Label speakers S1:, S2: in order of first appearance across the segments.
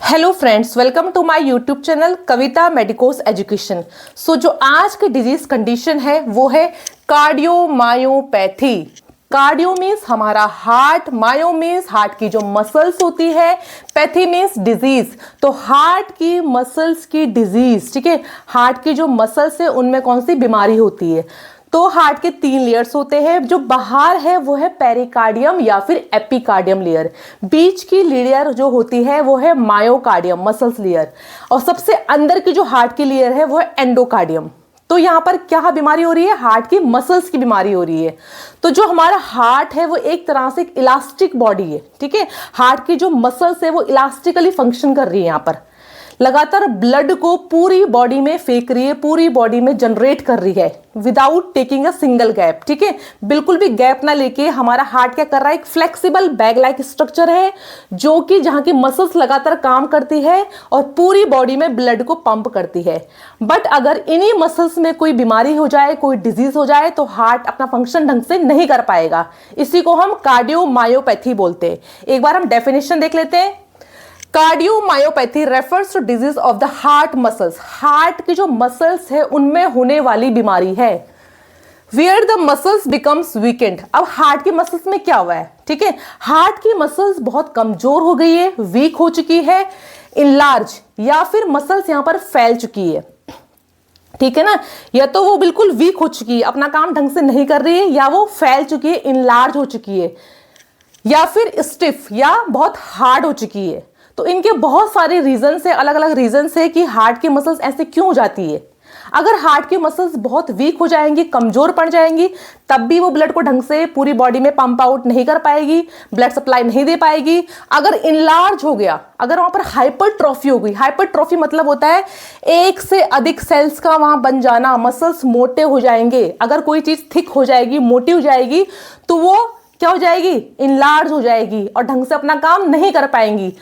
S1: Hello friends, welcome to my YouTube channel Kavita medicos education. So जो आज की disease condition है वो है कार्डियोमायोपैथी। कार्डियो मीन्स हमारा हार्ट, मायो मीन्स हार्ट की जो मसल्स होती है, पैथी मीन्स डिजीज। तो हार्ट की मसल्स की डिजीज, ठीक है, हार्ट की जो मसल्स है उनमें कौन सी बीमारी होती है। तो हार्ट के 3 लेयर्स होते हैं। जो बाहर है वो है पेरिकार्डियम या फिर एपिकार्डियम लेयर। बीच की लेयर जो होती है वो है मायोकार्डियम, मसल्स लेयर। और सबसे अंदर की जो हार्ट की लेयर है वो है एंडोकार्डियम। तो यहां पर क्या बीमारी हो रही है? हार्ट की मसल्स की बीमारी हो रही है। तो जो हमारा हार्ट है वो एक तरह से एक इलास्टिक बॉडी है, ठीक है। हार्ट की जो मसल्स है वो इलास्टिकली फंक्शन कर रही है, यहां पर लगातार ब्लड को पूरी बॉडी में फेंक रही है, पूरी बॉडी में जनरेट कर रही है without taking a single gap, ठीक है। बिल्कुल भी गैप ना लेके हमारा हार्ट क्या कर रहा है, एक फ्लेक्सिबल बैग लाइक स्ट्रक्चर है जो कि जहां की मसल्स लगातार काम करती है और पूरी बॉडी में ब्लड को पंप करती है। बट अगर इन्हीं मसल्स में कोई बीमारी हो जाए, कोई डिजीज हो जाए, तो हार्ट अपना फंक्शन ढंग से नहीं कर पाएगा। इसी को हम कार्डियोमायोपैथी बोलते हैं। एक बार हम डेफिनेशन देख लेते हैं। Cardiomyopathy refers to disease of the heart muscles. Heart की जो मसल्स है उनमें होने वाली बीमारी है। Where the muscles becomes weakened. अब हार्ट की मसल्स में क्या हुआ है, ठीक है, हार्ट की मसल्स बहुत कमजोर हो गई है, वीक हो चुकी है, इनलार्ज या फिर मसल्स यहां पर फैल चुकी है, ठीक है ना। या तो वो बिल्कुल वीक हो चुकी है, अपना काम ढंग से नहीं कर रही है, या वो फैल चुकी है, इनलार्ज हो चुकी है, या फिर स्टिफ या बहुत हार्ड हो चुकी है। तो इनके बहुत सारे रीजन है, अलग अलग रीजन है कि हार्ट की मसल्स ऐसे क्यों हो जाती है। अगर हार्ट की मसल्स बहुत वीक हो जाएंगी, कमजोर पड़ जाएंगी, तब भी वो ब्लड को ढंग से पूरी बॉडी में पंप आउट नहीं कर पाएगी, ब्लड सप्लाई नहीं दे पाएगी। अगर इनलार्ज हो गया, अगर वहां पर हाइपरट्रॉफी हो गई, हाइपरट्रॉफी मतलब होता है एक से अधिक सेल्स का वहां बन जाना, मसल्स मोटे हो जाएंगे। अगर कोई चीज थिक हो जाएगी, मोटी हो जाएगी, तो वो क्या हो जाएगी, इनलार्ज हो जाएगी और ढंग से अपना काम नहीं कर पाएंगी।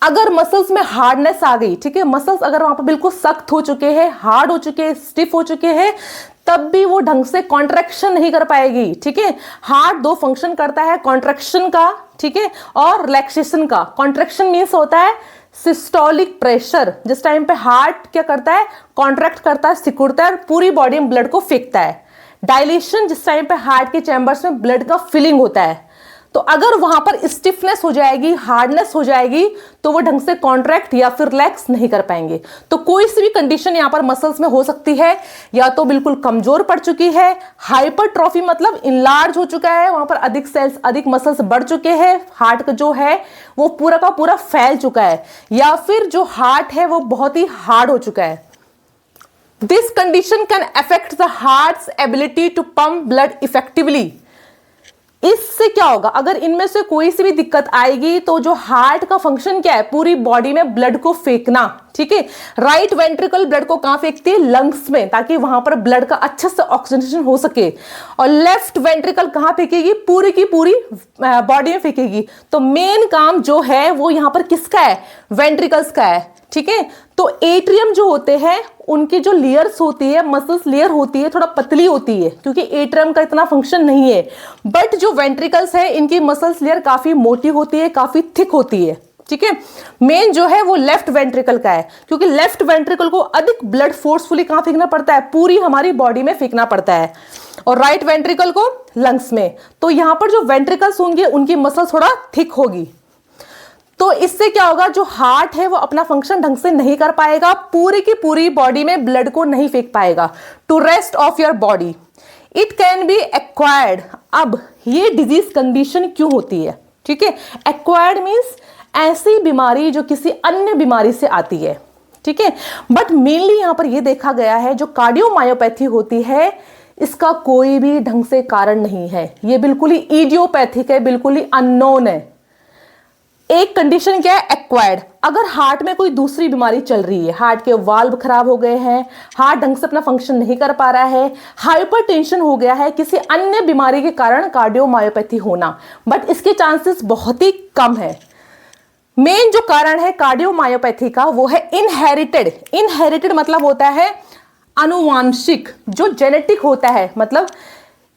S1: अगर मसल्स में हार्डनेस आ गई, ठीक है, मसल्स अगर वहां पर बिल्कुल सख्त हो चुके हैं, हार्ड हो चुके हैं, स्टिफ हो चुके हैं, तब भी वो ढंग से कॉन्ट्रैक्शन नहीं कर पाएगी, ठीक है। हार्ट 2 फंक्शन करता है, कॉन्ट्रैक्शन का, ठीक है, और रिलैक्सेशन का। कॉन्ट्रैक्शन मीन्स होता है सिस्टोलिक प्रेशर, जिस टाइम पे हार्ट क्या करता है, कॉन्ट्रैक्ट करता है, सिकुड़ता है, पूरी बॉडी में ब्लड को फेंकता है। डायलेशन, जिस टाइम पे हार्ट के चैम्बर्स में ब्लड का फिलिंग होता है। तो अगर वहां पर स्टिफनेस हो जाएगी, हार्डनेस हो जाएगी, तो वो ढंग से कॉन्ट्रैक्ट या फिर रिलैक्स नहीं कर पाएंगे। तो कोई सी भी कंडीशन यहां पर मसल्स में हो सकती है, या तो बिल्कुल कमजोर पड़ चुकी है, हाइपरट्रॉफी मतलब इनलार्ज हो चुका है, वहां पर अधिक सेल्स, अधिक मसल्स बढ़ चुके हैं, हार्ट का जो है वो पूरा का पूरा फैल चुका है, या फिर जो हार्ट है वो बहुत ही हार्ड हो चुका है। This condition can affect the heart's ability to pump blood effectively. इससे क्या होगा, अगर इनमें से कोई सी भी दिक्कत आएगी तो जो हार्ट का फंक्शन क्या है, पूरी बॉडी में ब्लड को फेंकना, ठीक है। राइट वेंट्रिकल ब्लड को कहां फेंकती है, लंग्स में, ताकि वहां पर ब्लड का अच्छे से ऑक्सीजनेशन हो सके। और लेफ्ट वेंट्रिकल कहां फेंकेगी, पूरी की पूरी बॉडी में फेंकेगी। तो मेन काम जो है वो यहां पर किसका है, वेंट्रिकल्स का है, ठीक है। तो एट्रियम जो होते हैं उनकी जो लेयर्स होती है, मसल्स लेयर होती है, थोड़ा पतली होती है, क्योंकि एट्रियम का इतना फंक्शन नहीं है। बट जो वेंट्रिकल्स है इनकी मसल्स लेयर काफी मोटी होती है, काफी थिक होती है, ठीक है। मेन जो है वो लेफ्ट वेंट्रिकल का है, क्योंकि लेफ्ट वेंट्रिकल को अधिक ब्लड फोर्सफुली कहां फेंकना पड़ता है, पूरी हमारी बॉडी में फेंकना पड़ता है, और राइट वेंट्रिकल को लंग्स में। तो यहां पर जो वेंट्रिकल्स होंगे उनकी मसल थोड़ा थिक होगी। तो इससे क्या होगा, जो हार्ट है वो अपना फंक्शन ढंग से नहीं कर पाएगा, पूरी की पूरी बॉडी में ब्लड को नहीं फेंक पाएगा to rest of your body. It can be acquired. अब ये डिजीज कंडीशन क्यों होती है, ठीक है। एक्वायर्ड मीन्स ऐसी बीमारी जो किसी अन्य बीमारी से आती है, ठीक है। बट मेनली यहां पर यह देखा गया है जो कार्डियोमायोपैथी होती है इसका कोई भी ढंग से कारण नहीं है, ये बिल्कुल ही इडियोपैथिक है, बिल्कुल ही अननोन है। एक कंडीशन क्या है, एक्वायर्ड। अगर हार्ट में कोई दूसरी बीमारी चल रही है, हार्ट के वाल्व खराब हो गए हैं, हार्ट ढंग से अपना फंक्शन नहीं कर पा रहा है, हाइपरटेंशन हो गया है, किसी अन्य बीमारी के कारण कार्डियोमायोपैथी होना, बट इसके चांसेस बहुत ही कम है। मेन जो कारण है कार्डियोमायोपैथी का वो है इनहेरिटेड। इनहेरिटेड मतलब होता है आनुवांशिक, जो जेनेटिक होता है, मतलब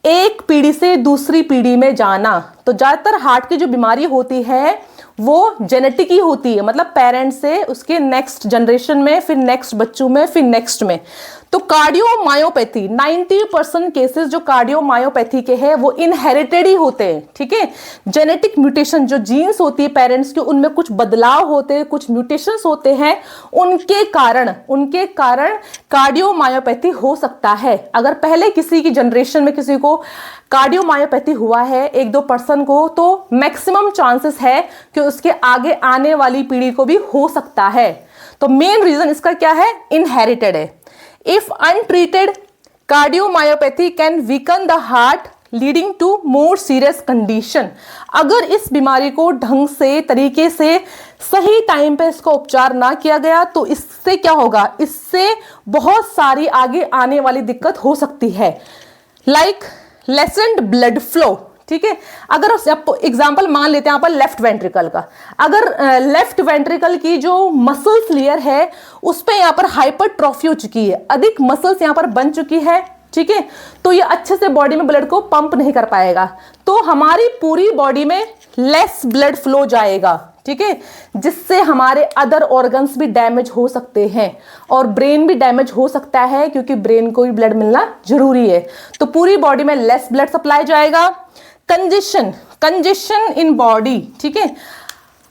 S1: एक पीढ़ी से दूसरी पीढ़ी में जाना। तो ज्यादातर हार्ट की जो बीमारी होती है वो जेनेटिक ही होती है, मतलब पेरेंट्स से उसके नेक्स्ट जनरेशन में, फिर नेक्स्ट बच्चों में, फिर नेक्स्ट में। तो कार्डियोमायोपैथी 90% केसेस जो कार्डियोमायोपैथी के हैं वो इनहेरिटेड ही होते हैं, ठीक है। जेनेटिक म्यूटेशन जो जीन्स होती है पेरेंट्स की, उनमें कुछ बदलाव होते हैं, कुछ म्यूटेशंस होते हैं, उनके कारण कार्डियोमायोपैथी हो सकता है। अगर पहले किसी की जनरेशन में किसी को कार्डियोमायोपैथी हुआ है 1-2% को, तो मैक्सिमम चांसेस है कि उसके आगे आने वाली पीढ़ी को भी हो सकता है। तो मेन रीजन इसका क्या है, इनहेरिटेड है। If untreated, cardiomyopathy can weaken the heart, leading to more serious condition। अगर इस बीमारी को ढंग से, तरीके से, सही टाइम पे इसका उपचार ना किया गया तो इससे क्या होगा, इससे बहुत सारी आगे आने वाली दिक्कत हो सकती है। लाइक लेसेंड ब्लड फ्लो, ठीक है। अगर एग्जांपल मान लेते हैं यहाँ पर लेफ्ट वेंट्रिकल का, अगर लेफ्ट वेंट्रिकल की जो मसल्स लेयर है उस पे यहाँ पर हाइपरट्रॉफी हो चुकी है, अधिक मसल्स यहाँ पर बन चुकी है, ठीक है, तो ये अच्छे से बॉडी में ब्लड को पंप नहीं कर पाएगा, तो हमारी पूरी बॉडी में लेस ब्लड फ्लो जाएगा, ठीक है, जिससे हमारे अदर ऑर्गन्स भी डैमेज हो सकते हैं और ब्रेन भी डैमेज हो सकता है, क्योंकि ब्रेन को भी ब्लड मिलना जरूरी है। तो पूरी बॉडी में लेस ब्लड सप्लाई जाएगा। कंजेशन इन बॉडी, ठीक है,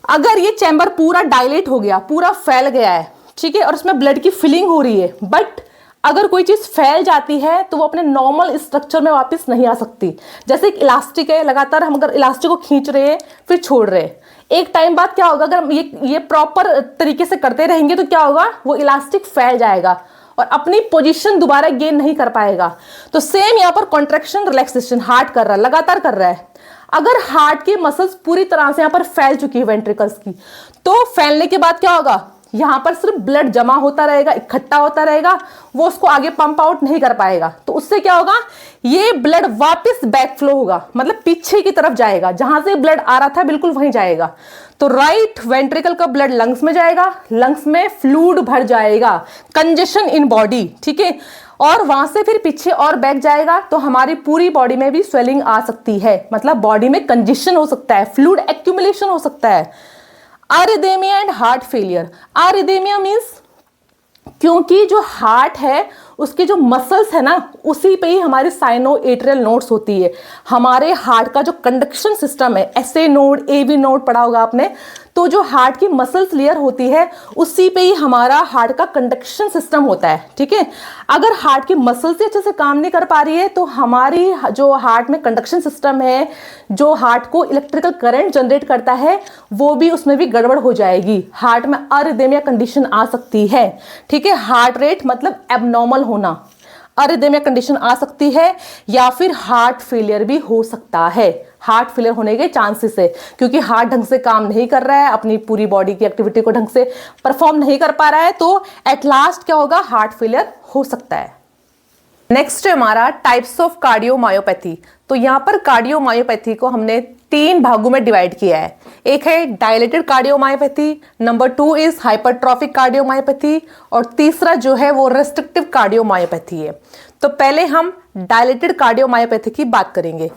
S1: अगर ये चैम्बर पूरा डायलेट हो गया, पूरा फैल गया है, ठीक है, और उसमें ब्लड की फिलिंग हो रही है, बट अगर कोई चीज फैल जाती है तो वो अपने नॉर्मल स्ट्रक्चर में वापस नहीं आ सकती। जैसे एक इलास्टिक है, लगातार हम अगर इलास्टिक को खींच रहे हैं फिर छोड़ रहे हैं, एक टाइम बाद क्या होगा, अगर ये प्रॉपर तरीके से करते रहेंगे तो क्या होगा, वो इलास्टिक फैल जाएगा और अपनी पोजीशन दोबारा गेन नहीं कर पाएगा। तो सेम यहाँ पर कॉन्ट्रैक्शन रिलैक्सेशन हार्ट कर रहा है, लगातार कर रहा है। अगर हार्ट की मसल्स पूरी तरह से यहाँ पर फैल चुकी है वेंट्रिकल्स की, तो फैलने के बाद क्या होगा, यहाँ पर सिर्फ ब्लड जमा होता रहेगा, इकट्ठा होता रहेगा, वो उसको आगे पंप आउट नहीं कर पाएगा। तो उससे क्या होगा, ये ब्लड वापस बैक फ्लो होगा, मतलब पीछे की तरफ जाएगा, जहां से ब्लड आ रहा था बिल्कुल वहीं जाएगा। तो राइट वेंट्रिकल का ब्लड लंग्स में जाएगा, लंग्स में फ्लूइड भर जाएगा, कंजेशन इन बॉडी, ठीक है, और वहां से फिर पीछे और बैक जाएगा, तो हमारी पूरी बॉडी में भी स्वेलिंग आ सकती है, मतलब बॉडी में कंजेशन हो सकता है, फ्लूइड एक्यूमुलेशन हो सकता है। Arrhythmia and heart failure. Arrhythmia means क्योंकि जो हार्ट है उसके जो मसल्स है ना, उसी पे ही हमारी साइनो एट्रियल नोड्स होती है। हमारे हार्ट का जो कंडक्शन सिस्टम है, एसए नोड, एवी नोड पढ़ा होगा आपने, तो जो हार्ट की मसल्स लेयर होती है उसी पे ही हमारा हार्ट का कंडक्शन सिस्टम होता है, ठीक है। अगर हार्ट की मसल्स ही अच्छे से काम नहीं कर पा रही है तो हमारी जो हार्ट में कंडक्शन सिस्टम है, जो हार्ट को इलेक्ट्रिकल करंट जनरेट करता है, वो भी उसमें भी गड़बड़ हो जाएगी, हार्ट में अरिथमिया कंडीशन आ सकती है, ठीक है। हार्ट रेट मतलब एबनॉर्मल होना, अरिथमिया कंडीशन आ सकती है, या फिर हार्ट फेलियर भी हो सकता है। हार्ट फेलियर होने के चांसेस है, क्योंकि हार्ट ढंग से काम नहीं कर रहा है, अपनी पूरी बॉडी की एक्टिविटी को ढंग से परफॉर्म नहीं कर पा रहा है, तो एट लास्ट क्या होगा, हार्ट फेलियर हो सकता है। नेक्स्ट है हमारा टाइप्स ऑफ कार्डियोमायोपैथी। तो यहाँ पर कार्डियोमायोपैथी को हमने 3 भागों में डिवाइड किया है। एक है dilated cardiomyopathy, number 2 is hypertrophic cardiomyopathy, और तीसरा जो है वो रेस्ट्रिक्टिव कार्डियोमायोपैथी है। तो पहले हम डायलेटेड कार्डियोमायोपैथी की बात करेंगे।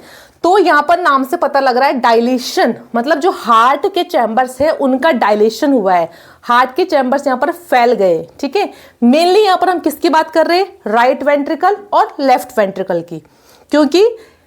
S1: तो यहाँ पर नाम से पता लग रहा है डायलेशन, मतलब जो हार्ट के चैम्बर्स है उनका डायलेशन हुआ है, हार्ट के चैम्बर्स यहाँ पर फैल गए, ठीक है। मेनली यहाँ पर हम किसकी बात कर रहे हैं, राइट वेंट्रिकल और लेफ्ट वेंट्रिकल की, क्योंकि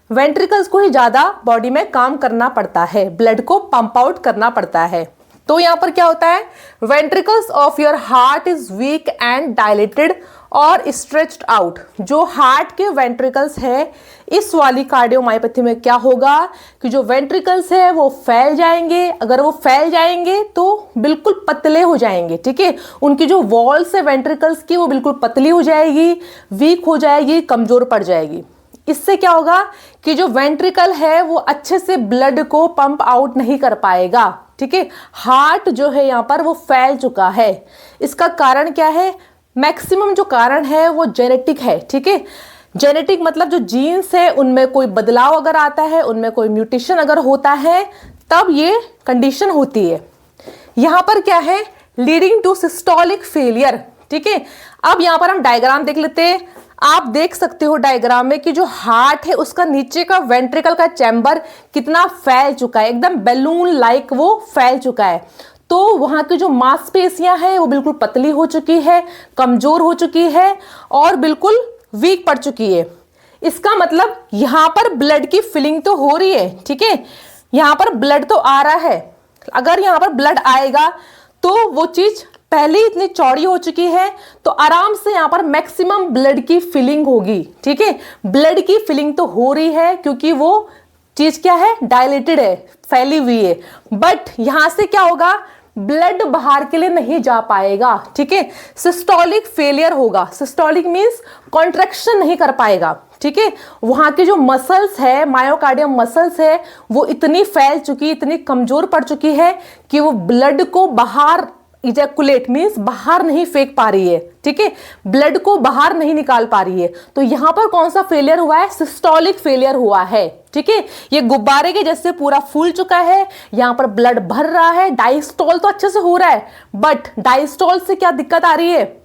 S1: वेंट्रिकल्स को ही ज्यादा बॉडी में काम करना पड़ता है, ब्लड को पंप आउट करना पड़ता है। तो यहाँ पर क्या होता है, ventricles of your heart is weak and dilated और स्ट्रेच्ड आउट। जो हार्ट के वेंट्रिकल्स है, इस वाली कार्डियोमायोपैथी में क्या होगा कि जो वेंट्रिकल्स है वो फैल जाएंगे, अगर वो फैल जाएंगे तो बिल्कुल पतले हो जाएंगे, ठीक है। उनकी जो वॉल्स है वेंट्रिकल्स की वो बिल्कुल पतली हो जाएगी, वीक हो जाएगी, कमजोर पड़ जाएगी। इससे क्या होगा कि जो वेंट्रिकल है वो अच्छे से ब्लड को पंप आउट नहीं कर पाएगा, ठीक है। हार्ट जो है यहाँ पर वो फैल चुका है। इसका कारण क्या है, मैक्सिमम जो कारण है वो जेनेटिक है, ठीक है। जेनेटिक मतलब जो जीन्स है उनमें कोई बदलाव अगर आता है, उनमें कोई म्यूटेशन अगर होता है, तब ये कंडीशन होती है। यहाँ पर क्या है, लीडिंग टू सिस्टोलिक फेलियर, ठीक है। अब यहाँ पर हम डायग्राम देख लेते हैं। आप देख सकते हो डायग्राम में कि जो हार्ट है उसका नीचे का वेंट्रिकल का चैम्बर कितना फैल चुका है, एकदम बैलून लाइक वो फैल चुका है। तो वहां की जो मांसपेशियां हैं वो बिल्कुल पतली हो चुकी है, कमजोर हो चुकी है और बिल्कुल वीक पड़ चुकी है। इसका मतलब यहां पर ब्लड की फिलिंग तो हो रही है, ठीक है, यहां पर ब्लड तो आ रहा है। अगर यहां पर ब्लड आएगा तो वो चीज पहले ही इतनी चौड़ी हो चुकी है तो आराम से यहां पर मैक्सिमम ब्लड की फिलिंग होगी, ठीक है। ब्लड की फिलिंग तो हो रही है क्योंकि वो चीज क्या है, डायलेटेड है, फैली हुई है। बट यहां से क्या होगा, ब्लड बाहर के लिए नहीं जा पाएगा, ठीक है। सिस्टोलिक फेलियर होगा, सिस्टोलिक मींस कॉन्ट्रैक्शन नहीं कर पाएगा, ठीक है। वहां की जो मसल्स है, मायोकार्डियम मसल्स है, वो इतनी फैल चुकी, इतनी कमजोर पड़ चुकी है कि वो ब्लड को बाहर इजैकुलेट मींस बाहर नहीं फेंक पा रही है, ठीक है, ब्लड को बाहर नहीं निकाल पा रही है। तो यहां पर कौन सा फेलियर हुआ है, सिस्टोलिक फेलियर हुआ है, ठीक है। ये गुब्बारे के जैसे पूरा फूल चुका है, यहां पर ब्लड भर रहा है। डायस्टोल तो अच्छे से हो रहा है, बट डायस्टोल से क्या दिक्कत आ रही है,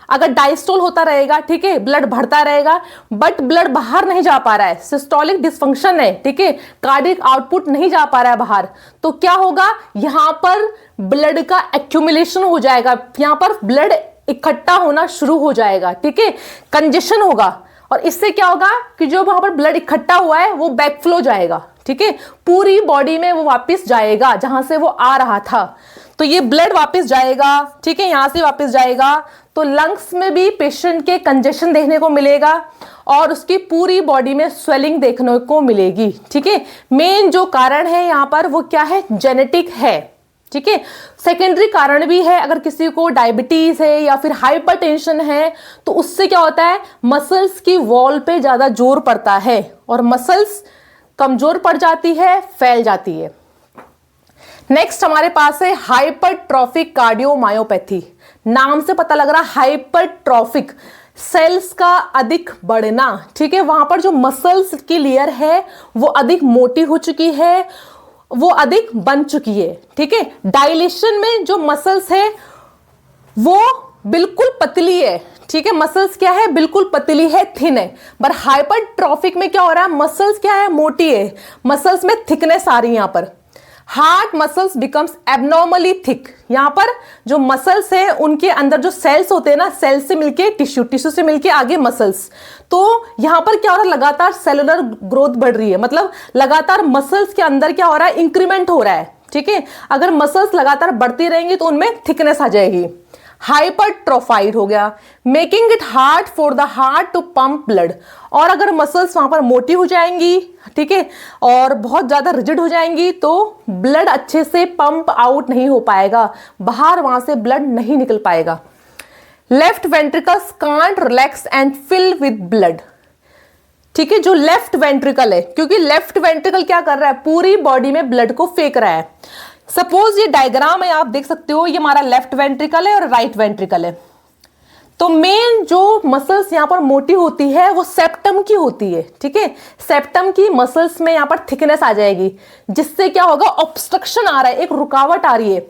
S1: अगर डायस्टोल होता रहेगा, ठीक है, ब्लड बढ़ता रहेगा बट ब्लड बाहर नहीं जा पा रहा है, सिस्टोलिक डिसफंक्शन है, ठीक है, कार्डियक आउटपुट नहीं जा पा रहा है बाहर, तो क्या होगा, यहां पर ब्लड का एक्यूमुलेशन हो जाएगा, यहां पर ब्लड इकट्ठा होना शुरू हो जाएगा, ठीक है, कंजेशन होगा। और इससे क्या होगा कि जो वहां पर ब्लड इकट्ठा हुआ है वो बैकफ्लो जाएगा, ठीक है, पूरी बॉडी में वो वापस जाएगा जहां से वो आ रहा था। तो ये ब्लड वापस जाएगा, ठीक है, यहां से वापस जाएगा तो लंग्स में भी पेशेंट के कंजेशन देखने को मिलेगा और उसकी पूरी बॉडी में स्वेलिंग देखने को मिलेगी, ठीक है। मेन जो कारण है यहां पर वो क्या है, जेनेटिक है, ठीक है। सेकेंडरी कारण भी है, अगर किसी को डायबिटीज है या फिर हाइपरटेंशन है तो उससे क्या होता है, मसल्स की वॉल पे ज्यादा जोर पड़ता है और मसल्स कमजोर पड़ जाती है, फैल जाती है। नेक्स्ट हमारे पास है हाइपरट्रॉफिक कार्डियोमायोपैथी। नाम से पता लग रहा है हाइपरट्रॉफिक, सेल्स का अधिक बढ़ना, ठीक है, वहां पर जो मसल्स की लेयर है वो अधिक मोटी हो चुकी है, वो अधिक बन चुकी है, ठीक है। डायलेशन में जो मसल्स है वो बिल्कुल पतली है, ठीक है, मसल्स क्या है, बिल्कुल पतली है, थिन है। पर हाइपरट्रॉफिक में क्या हो रहा है, मसल्स क्या है, मोटी है, मसल्स में थिकनेस आ रही है। यहां पर heart muscles becomes abnormally thick, यहां पर जो मसल्स है उनके अंदर जो सेल्स होते हैं ना, सेल से मिलके टिश्यू, टिश्यू से मिलके आगे मसल्स, तो यहां पर क्या हो रहा है, लगातार सेलुलर ग्रोथ बढ़ रही है, मतलब लगातार मसल्स के अंदर क्या हो रहा है, इंक्रीमेंट हो रहा है, ठीक है। अगर मसल्स लगातार बढ़ती रहेंगी तो उनमें थिकनेस आ जाएगी। हाइपरट्रोफाइड हो गया, making it hard for the heart to pump blood, और अगर मसल्स वहां पर मोटी हो जाएंगी, ठीक है, और बहुत ज्यादा रिजिड हो जाएंगी तो ब्लड अच्छे से पंप आउट नहीं हो पाएगा, बाहर वहां से ब्लड नहीं निकल पाएगा। Left ventricles can't relax and fill with blood, ठीक है, जो लेफ्ट वेंट्रिकल है, क्योंकि लेफ्ट वेंट्रिकल क्या कर रहा है, पूरी बॉडी में ब्लड को फेंक रहा है। सपोज ये डायग्राम है, आप देख सकते हो, ये हमारा लेफ्ट वेंट्रिकल है और राइट वेंट्रिकल है। तो मेन जो मसल्स यहां पर मोटी होती है वो सेप्टम की होती है, ठीक है, सेप्टम की मसल्स में यहां पर थिकनेस आ जाएगी, जिससे क्या होगा, ऑब्स्ट्रक्शन आ रहा है, एक रुकावट आ रही है।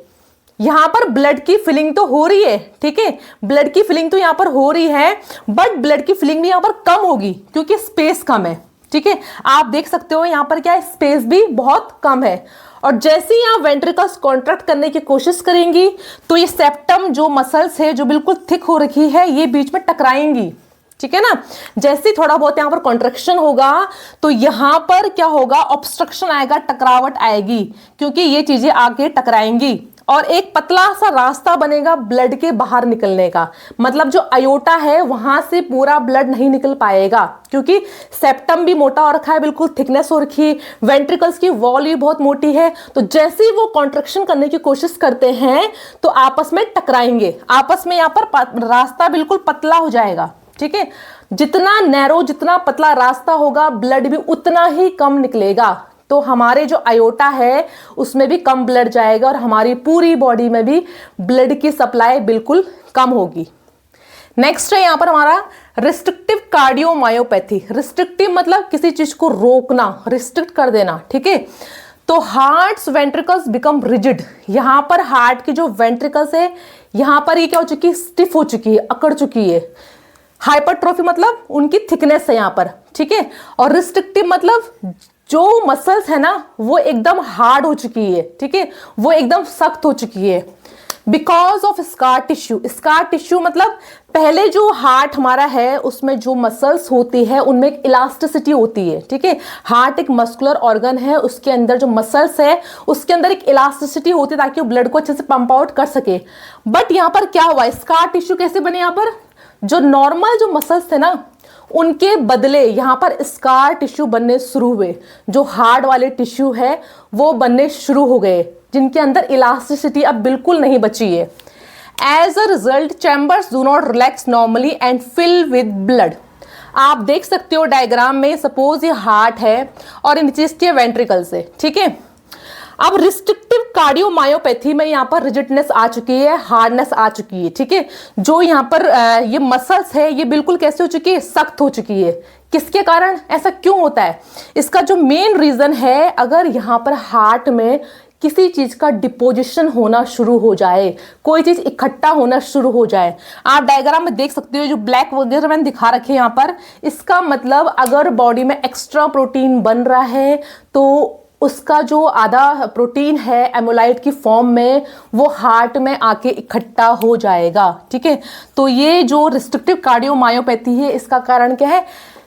S1: यहां पर ब्लड की फिलिंग तो हो रही है, ठीक है, ब्लड की फिलिंग तो यहां पर हो रही है, बट ब्लड की फिलिंग भी यहां पर कम होगी क्योंकि स्पेस कम है, ठीक है। आप देख सकते हो यहां पर क्या है, स्पेस भी बहुत कम है। और जैसे ही आप वेंट्रिकल्स कॉन्ट्रैक्ट करने की कोशिश करेंगी तो ये सेप्टम जो मसल्स है जो बिल्कुल थिक हो रखी है ये बीच में टकराएंगी, ठीक है ना। जैसे थोड़ा बहुत यहां पर कॉन्ट्रैक्शन होगा तो यहां पर क्या होगा, ऑब्स्ट्रक्शन आएगा, टकरावट आएगी, क्योंकि ये चीजें आगे टकराएंगी और एक पतला सा रास्ता बनेगा ब्लड के बाहर निकलने का। मतलब जो अयोटा है वहां से पूरा ब्लड नहीं निकल पाएगा, क्योंकि सेप्टम भी मोटा हो रखा है, बिल्कुल थिकनेस हो रखी है, वेंट्रिकल्स की वॉल भी बहुत मोटी है। तो जैसे ही वो कॉन्ट्रैक्शन करने की कोशिश करते हैं तो आपस में टकराएंगे, आपस में यहाँ पर रास्ता बिल्कुल पतला हो जाएगा, ठीक है। जितना नैरो, जितना पतला रास्ता होगा, ब्लड भी उतना ही कम निकलेगा। तो हमारे जो अयोटा है उसमें भी कम ब्लड जाएगा और हमारी पूरी बॉडी में भी ब्लड की सप्लाई बिल्कुल कम होगी। नेक्स्ट है यहां पर हमारा रिस्ट्रिक्टिव कार्डियोमायोपैथी। रिस्ट्रिक्टिव मतलब किसी चीज को रोकना, रिस्ट्रिक्ट कर देना, ठीक है। तो हार्ट्स वेंट्रिकल्स बिकम रिजिड, यहां पर हार्ट की जो वेंट्रिकल्स है यहां पर ये क्या हो चुकी है, स्टिफ हो चुकी है, अकड़ चुकी है। हाइपरट्रोफी मतलब उनकी थिकनेस है यहाँ पर, ठीक है। और रिस्ट्रिक्टिव मतलब जो मसल्स है ना वो एकदम हार्ड हो चुकी है, ठीक है, वो एकदम सख्त हो चुकी है। Because of scar tissue, scar tissue मतलब पहले जो हार्ट हमारा है उसमें जो मसल्स होती है उनमें एक इलास्टिसिटी होती है, ठीक है। हार्ट एक मस्कुलर ऑर्गन है, उसके अंदर जो मसल्स है उसके अंदर एक इलास्टिसिटी होती है ताकि वो ब्लड को अच्छे से पंप आउट कर सके। बट यहाँ पर क्या हुआ, स्कार टिश्यू कैसे बने, यहाँ पर जो नॉर्मल जो मसल्स थे ना उनके बदले यहाँ पर स्कार टिश्यू बनने शुरू हुए। जो हार्ड वाले टिश्यू है वो बनने शुरू हो गए जिनके अंदर इलास्टिसिटी अब बिल्कुल नहीं बची है। As a result chambers do not relax normally and fill with blood. आप देख सकते हो डायग्राम में, सपोज ये हार्ट है और नीचे इसके वेंट्रिकल्स है, ठीक है। अब रिस्ट्रिक्टिव कार्डियोमायोपैथी में यहाँ पर रिजिडनेस आ चुकी है, हार्डनेस आ चुकी है, ठीक है। जो यहाँ पर ये मसल्स है ये बिल्कुल कैसे हो चुकी है, सख्त हो चुकी है। किसके कारण ऐसा क्यों होता है, इसका जो मेन रीजन है, अगर यहाँ पर हार्ट में किसी चीज का डिपोजिशन होना शुरू हो जाए, कोई चीज इकट्ठा होना शुरू हो जाए, आप डायग्राम में देख सकते हो जो ब्लैक वगैरह मैंने दिखा रखे हैं यहाँ पर, इसका मतलब अगर बॉडी में एक्स्ट्रा प्रोटीन बन रहा है तो उसका जो आधा प्रोटीन है एमोलाइट की फॉर्म में वो हार्ट में आके इकट्ठा हो जाएगा, ठीक है। तो ये जो रिस्ट्रिक्टिव कार्डियोमायोपैथी है इसका कारण क्या है,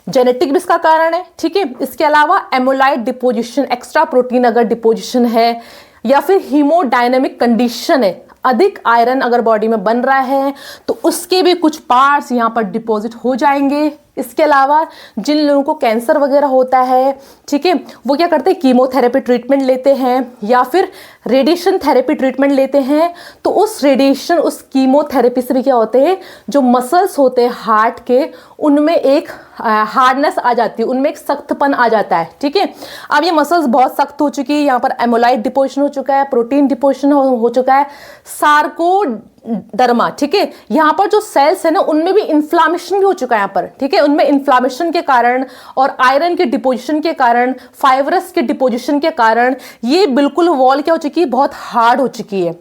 S1: जेनेटिक भी इसका कारण है, ठीक है। इसके अलावा एमोलाइट डिपोजिशन, एक्स्ट्रा प्रोटीन अगर डिपोजिशन है, या फिर हीमोडायनेमिक कंडीशन है, अधिक आयरन अगर बॉडी में बन रहा है तो उसके भी कुछ पार्ट्स यहाँ पर डिपॉजिट हो जाएंगे। इसके अलावा जिन लोगों को कैंसर वगैरह होता है, ठीक है, वो क्या करते हैं, कीमोथेरेपी ट्रीटमेंट लेते हैं या फिर रेडिएशन थेरेपी ट्रीटमेंट लेते हैं। तो उस रेडिएशन, उस कीमोथेरेपी से भी क्या होते हैं, जो मसल्स होते हैं हार्ट के उनमें एक हार्डनेस आ जाती है, उनमें एक सख्तपन आ जाता है, ठीक है। अब ये मसल्स बहुत सख्त हो चुकी है, यहाँ पर एमोलाइट डिपोजिशन हो चुका है, प्रोटीन डिपोजिशन हो चुका है, सार्कोडर्मा, ठीक है। यहाँ पर जो सेल्स है ना उनमें भी इन्फ्लामेशन भी हो चुका है यहाँ पर, ठीक है। उनमें इन्फ्लामेशन के कारण और आयरन के डिपोजिशन के कारण, फाइब्रस के डिपोजिशन के कारण ये बिल्कुल वॉल क्या हो चुकी है, बहुत हार्ड हो चुकी है,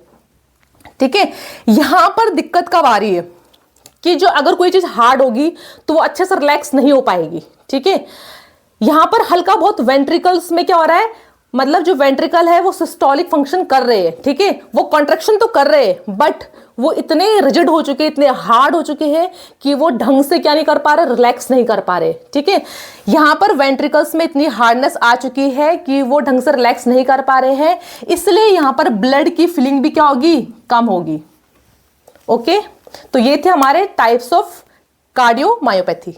S1: ठीक है। यहां पर दिक्कत कब आ रही है कि जो अगर कोई चीज हार्ड होगी तो वो अच्छे से रिलैक्स नहीं हो पाएगी, ठीक है। यहां पर हल्का बहुत वेंट्रिकल्स में क्या हो रहा है, मतलब जो वेंट्रिकल है वो सिस्टोलिक फंक्शन कर रहे हैं, ठीक है, वो कॉन्ट्रैक्शन तो कर रहे हैं बट वो इतने रिजिड हो चुके, इतने हार्ड हो चुके हैं कि वो ढंग से क्या नहीं कर पा रहे, रिलैक्स नहीं कर पा रहे, ठीक है। यहां पर वेंट्रिकल्स में इतनी हार्डनेस आ चुकी है कि वो ढंग से रिलैक्स नहीं कर पा रहे हैं, इसलिए यहां पर ब्लड की फिलिंग भी क्या होगी, कम होगी। ओके, तो ये थे हमारे टाइप्स ऑफ कार्डियोमायोपैथी।